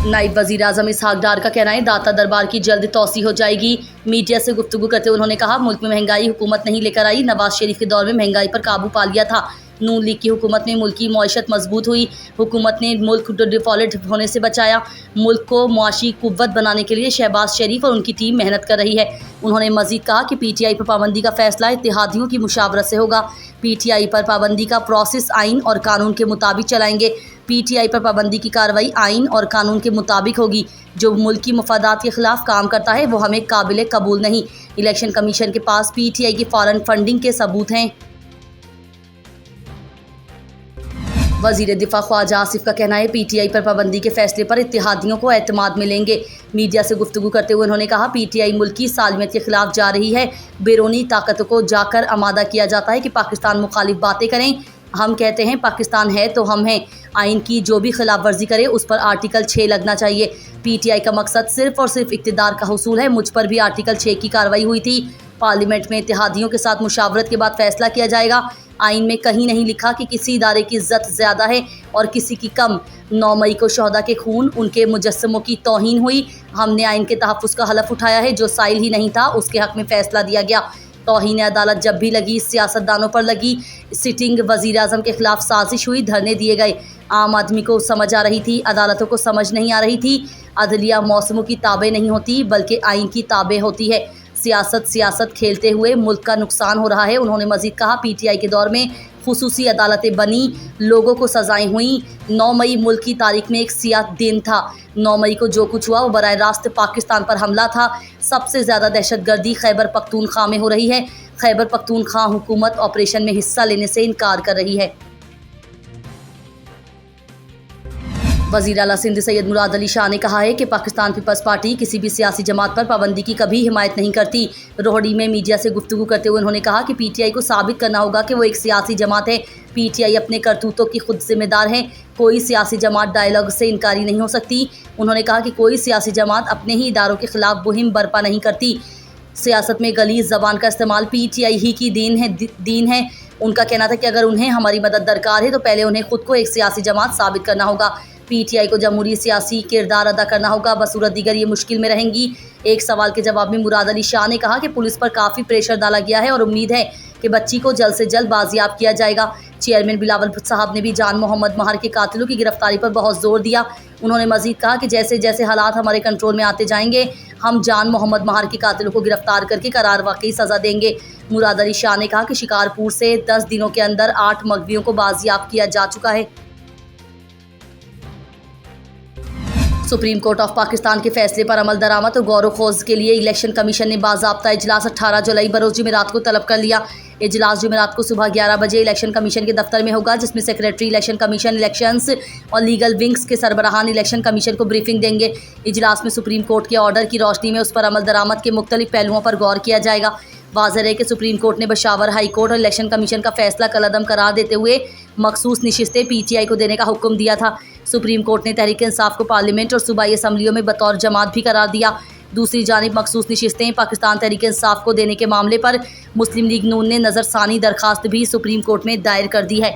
नायब वजीर आजम इसहाक डार का कहना है दाता दरबार की जल्द तौसी हो जाएगी। मीडिया से गुफ्तगू करते हुए उन्होंने कहा मुल्क में महंगाई हुकूमत नहीं लेकर आई, नवाज शरीफ के दौर में महंगाई पर काबू पा लिया था। नून लीग की हुकूमत में मुल्क की मईशत मजबूत हुई, हुकूमत ने मुल्क डिफॉल्ट होने से बचाया। मुल्क को मुआशी कुव्वत बनाने के लिए शहबाज शरीफ और उनकी टीम मेहनत कर रही है। उन्होंने मजीद कहा कि पीटीआई पर पाबंदी का फैसला इत्तेहादियों की मुशावरत से होगा। पीटीआई पर पाबंदी का प्रोसेस आइन और कानून के मुताबिक चलाएंगे। पीटीआई पर पाबंदी की कार्रवाई आइन और कानून के मुताबिक होगी। जो मुल्क की मफादात के खिलाफ काम करता है वो हमें काबिल कबूल नहीं। इलेक्शन कमीशन के पास पीटीआई की फॉरेन फंडिंग के सबूत हैं। वजीर दिफा ख्वाजा आसिफ का कहना है पीटीआई पर पाबंदी के फैसले पर इत्तेहादियों को एतमाद मिलेंगे। मीडिया से गुफ्तगू करते हुए उन्होंने कहा पीटीआई मुल्क की सालमियत के खिलाफ जा रही है। बैरूनी ताकतों को जाकर आमादा किया जाता है कि पाकिस्तान मुखालिफ बातें करें। हम कहते हैं पाकिस्तान है तो हम हैं। आइन की जो भी खिलाफ वर्जी करे उस पर आर्टिकल 6 लगना चाहिए। पीटीआई का मकसद सिर्फ और सिर्फ इक़्तिदार का हुसूल है। मुझ पर भी आर्टिकल 6 की कार्रवाई हुई थी। पार्लियामेंट में इत्तेहादियों के साथ मुशावरत के बाद फैसला किया जाएगा। आइन में कहीं नहीं लिखा कि किसी इदारे की इज्जत ज़्यादा है और किसी की कम। 9 मई को शहदा के खून, उनके मुजस्समों की तौहीन हुई। हमने आइन के तहफ़्फ़ुज़ का हलफ उठाया है। जो साइल ही नहीं था उसके हक़ में फ़ैसला दिया गया। तौहीन अदालत जब भी लगी सियासतदानों पर लगी। सिटिंग वज़ीर आज़म के खिलाफ साजिश हुई, धरने दिए गए। आम आदमी को समझ आ रही थी, अदालतों को समझ नहीं आ रही थी। अदलिया मौसमों की ताबे नहीं होती बल्कि आइन की ताबे होती है। सियासत खेलते हुए मुल्क का नुकसान हो रहा है। उन्होंने मजीद कहा पीटीआई के दौर में खुसूसी अदालतें बनी, लोगों को सजाएं हुई। 9 मई मुल्क की तारीख में एक सियाह दिन था। 9 मई को जो कुछ हुआ वो बराह रास्त पाकिस्तान पर हमला था। सबसे ज़्यादा दहशतगर्दी खैबर पख्तूनख्वा में हो रही है। खैबर पख्तूनख्वा हुकूमत ऑपरेशन में हिस्सा लेने से इनकार कर रही है। वज़ीर आला सिंध सैयद मुराद अली शाह ने कहा है कि पाकिस्तान पीपल्स पार्टी किसी भी सियासी जमात पर पाबंदी की कभी हिमायत नहीं करती। रोहड़ी में मीडिया से गुफ्तगू करते हुए उन्होंने कहा कि पीटीआई को साबित करना होगा कि वो एक सियासी जमात है। पीटीआई अपने करतूतों की खुद जिम्मेदार है। कोई सियासी जमात डायलॉग से इनकारी नहीं हो सकती। उन्होंने कहा कि कोई सियासी जमात अपने ही इदारों के खिलाफ मुहिम बर्पा नहीं करती। सियासत में गलीज़ ज़बान का इस्तेमाल पीटीआई ही की दीन है। उनका कहना था कि अगर उन्हें हमारी मदद दरकार है तो पहले उन्हें खुद को एक सियासी जमात साबित करना होगा। पीटीआई को जमहूरी सियासी किरदार अदा करना होगा, बसूरत दीगर ये मुश्किल में रहेंगी। एक सवाल के जवाब में मुराद अली शाह ने कहा कि पुलिस पर काफ़ी प्रेशर डाला गया है और उम्मीद है कि बच्ची को जल्द से जल्द बाजियाब किया जाएगा। चेयरमैन बिलावल साहब ने भी जान मोहम्मद महर के कातिलों की गिरफ्तारी पर बहुत जोर दिया। उन्होंने मजीद कहा कि जैसे जैसे हालात हमारे कंट्रोल में आते जाएंगे हम जान मोहम्मद महर के कातिलों को गिरफ्तार करके करार वाकई सज़ा देंगे। मुराद अली शाह ने कहा कि शिकारपुर से 10 दिनों के अंदर 8 मगवियों को बाजियाब किया जा चुका है। सुप्रीम कोर्ट ऑफ पाकिस्तान के फैसले पर अमल दरामद और गौर खोज के लिए इलेक्शन कमीशन ने बाज़ाब्ता इजलास 18 जुलाई बरोज़ जुमेरात को तलब कर लिया। इजलास जुमेरात को सुबह 11 बजे इलेक्शन कमीशन के दफ्तर में होगा, जिसमें सेक्रेटरी इलेक्शन कमीशन इलेक्शंस और लीगल विंग्स के सरबराहान इलेक्शन कमीशन को ब्रीफिंग देंगे। इजलास में सुप्रीम कोर्ट के ऑर्डर की रोशनी में उस पर अमल दरामद के मुख्तलिफ पहलुओं पर गौर किया जाएगा। वाज़ेह है कि सुप्रीम कोर्ट ने बशावर हाई कोर्ट और इलेक्शन कमीशन का फैसला कलअदम करार देते हुए मखसूस नशिस्तें पीटीआई को देने का हुक्म दिया था। सुप्रीम कोर्ट ने तहरीक इंसाफ को पार्लियामेंट और सूबाई असम्बलियों में बतौर जमात भी करार दिया। दूसरी जानिब मखसूस नशिस्तें पाकिस्तान तहरीक इंसाफ को देने के मामले पर मुस्लिम लीग नून ने नज़रसानी दरखास्त भी सुप्रीम कोर्ट में दायर कर दी है।